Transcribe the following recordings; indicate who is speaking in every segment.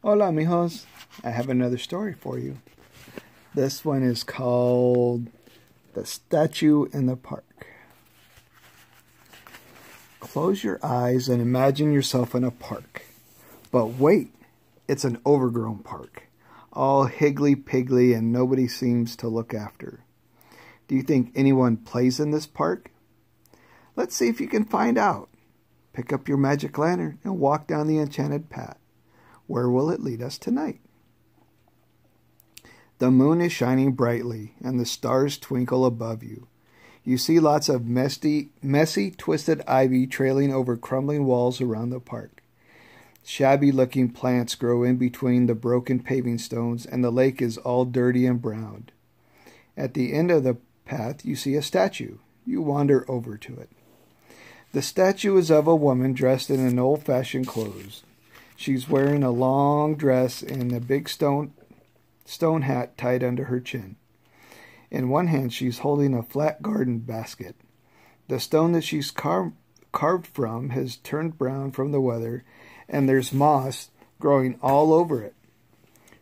Speaker 1: Hola, mijos. I have another story for you. This one is called The Statue in the Park. Close your eyes and imagine yourself in a park. But wait, it's an overgrown park. All higgly-piggly and nobody seems to look after. Do you think anyone plays in this park? Let's see if you can find out. Pick up your magic lantern and walk down the enchanted path. Where will it lead us tonight? The moon is shining brightly, and the stars twinkle above you. You see lots of messy, twisted ivy trailing over crumbling walls around the park. Shabby-looking plants grow in between the broken paving stones, and the lake is all dirty and browned. At the end of the path, you see a statue. You wander over to it. The statue is of a woman dressed in an old-fashioned clothes. She's wearing a long dress and a big stone hat tied under her chin. In one hand, she's holding a flat garden basket. The stone that she's carved from has turned brown from the weather, and there's moss growing all over it.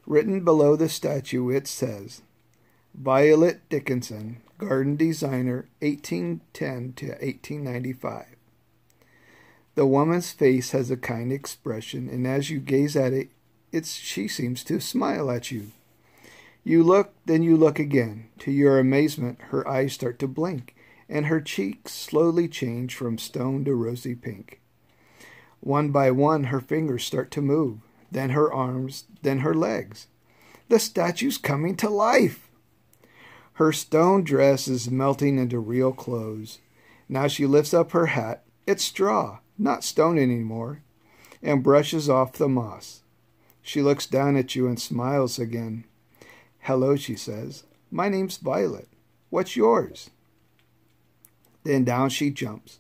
Speaker 1: Written below the statue, it says, Violet Dickinson, Garden Designer, 1810 to 1895. The woman's face has a kind expression, and as you gaze at it, she seems to smile at you. You look, then you look again. To your amazement, her eyes start to blink, and her cheeks slowly change from stone to rosy pink. One by one, her fingers start to move, then her arms, then her legs. The statue's coming to life! Her stone dress is melting into real clothes. Now she lifts up her hat. It's straw, not stone anymore, and brushes off the moss. She looks down at you and smiles again. Hello, she says. My name's Violet. What's yours? Then down she jumps.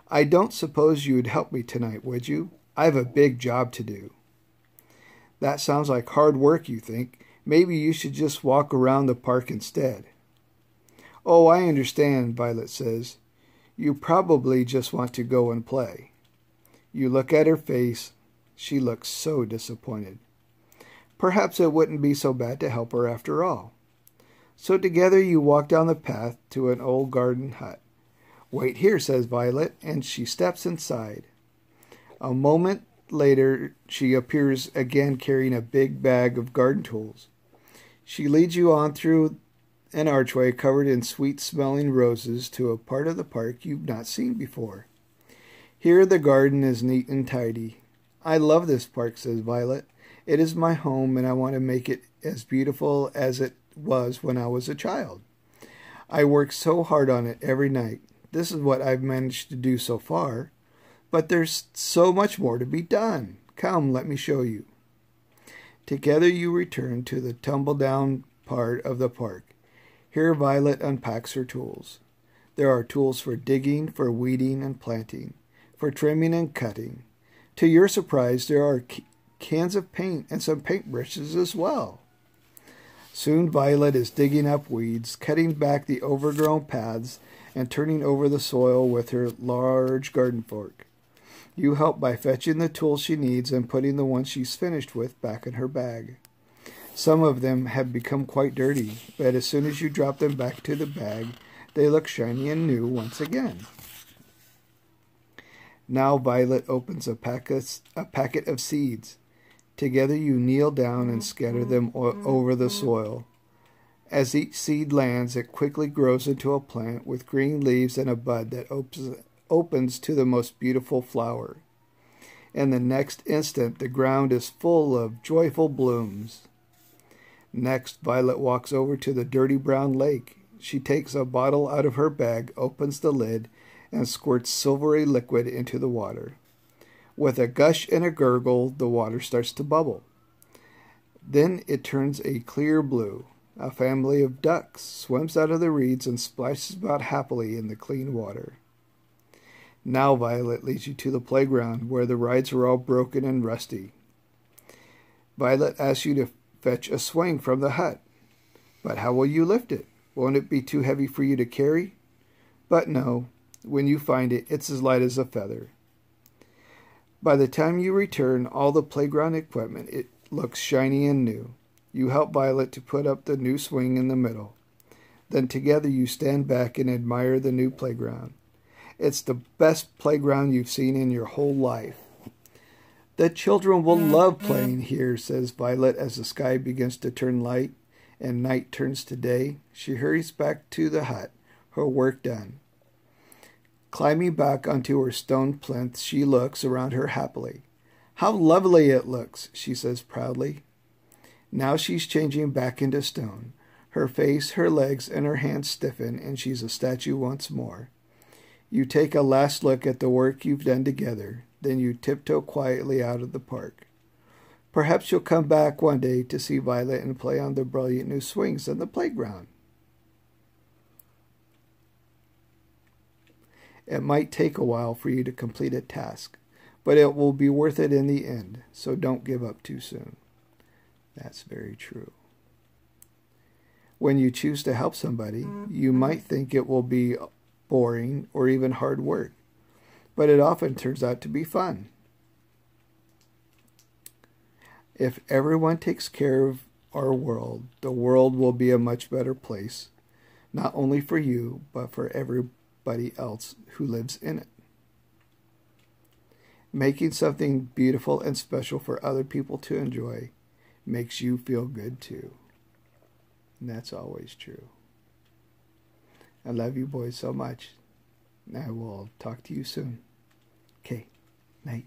Speaker 1: I don't suppose you'd help me tonight, would you? I've a big job to do. That sounds like hard work, you think. Maybe you should just walk around the park instead. Oh, I understand, Violet says. You probably just want to go and play. You look at her face. She looks so disappointed. Perhaps it wouldn't be so bad to help her after all. So together you walk down the path to an old garden hut. Wait here, says Violet, and she steps inside. A moment later, she appears again carrying a big bag of garden tools. She leads you on through an archway covered in sweet-smelling roses to a part of the park you've not seen before. Here the garden is neat and tidy. I love this park, says Violet. It is my home, and I want to make it as beautiful as it was when I was a child. I work so hard on it every night. This is what I've managed to do so far. But there's so much more to be done. Come, let me show you. Together you return to the tumble-down part of the park. Here Violet unpacks her tools. There are tools for digging, for weeding and planting, for trimming and cutting. To your surprise, there are cans of paint and some paintbrushes as well. Soon Violet is digging up weeds, cutting back the overgrown paths, and turning over the soil with her large garden fork. You help by fetching the tools she needs and putting the ones she's finished with back in her bag. Some of them have become quite dirty, but as soon as you drop them back to the bag, they look shiny and new once again. Now Violet opens a packet of seeds. Together you kneel down and scatter them over the soil. As each seed lands, it quickly grows into a plant with green leaves and a bud that opens to the most beautiful flower. In the next instant, the ground is full of joyful blooms. Next, Violet walks over to the dirty brown lake. She takes a bottle out of her bag, opens the lid, and squirts silvery liquid into the water. With a gush and a gurgle, the water starts to bubble. Then it turns a clear blue. A family of ducks swims out of the reeds and splashes about happily in the clean water. Now Violet leads you to the playground, where the rides are all broken and rusty. Violet asks you to fetch a swing from the hut. But how will you lift it? Won't it be too heavy for you to carry? But no, when you find it, it's as light as a feather. By the time you return all the playground equipment, it looks shiny and new. You help Violet to put up the new swing in the middle. Then together you stand back and admire the new playground. It's the best playground you've seen in your whole life. The children will love playing here, says Violet as the sky begins to turn light and night turns to day. She hurries back to the hut, her work done. Climbing back onto her stone plinth, she looks around her happily. How lovely it looks, she says proudly. Now she's changing back into stone. Her face, her legs, and her hands stiffen, and she's a statue once more. You take a last look at the work you've done together. Then you tiptoe quietly out of the park. Perhaps you'll come back one day to see Violet and play on the brilliant new swings on the playground. It might take a while for you to complete a task, but it will be worth it in the end, so don't give up too soon. That's very true. When you choose to help somebody, you might think it will be boring or even hard work, but it often turns out to be fun. If everyone takes care of our world, the world will be a much better place, not only for you, but for everybody else who lives in it. Making something beautiful and special for other people to enjoy makes you feel good too. And that's always true. I love you boys so much. I will talk to you soon. Okay, night.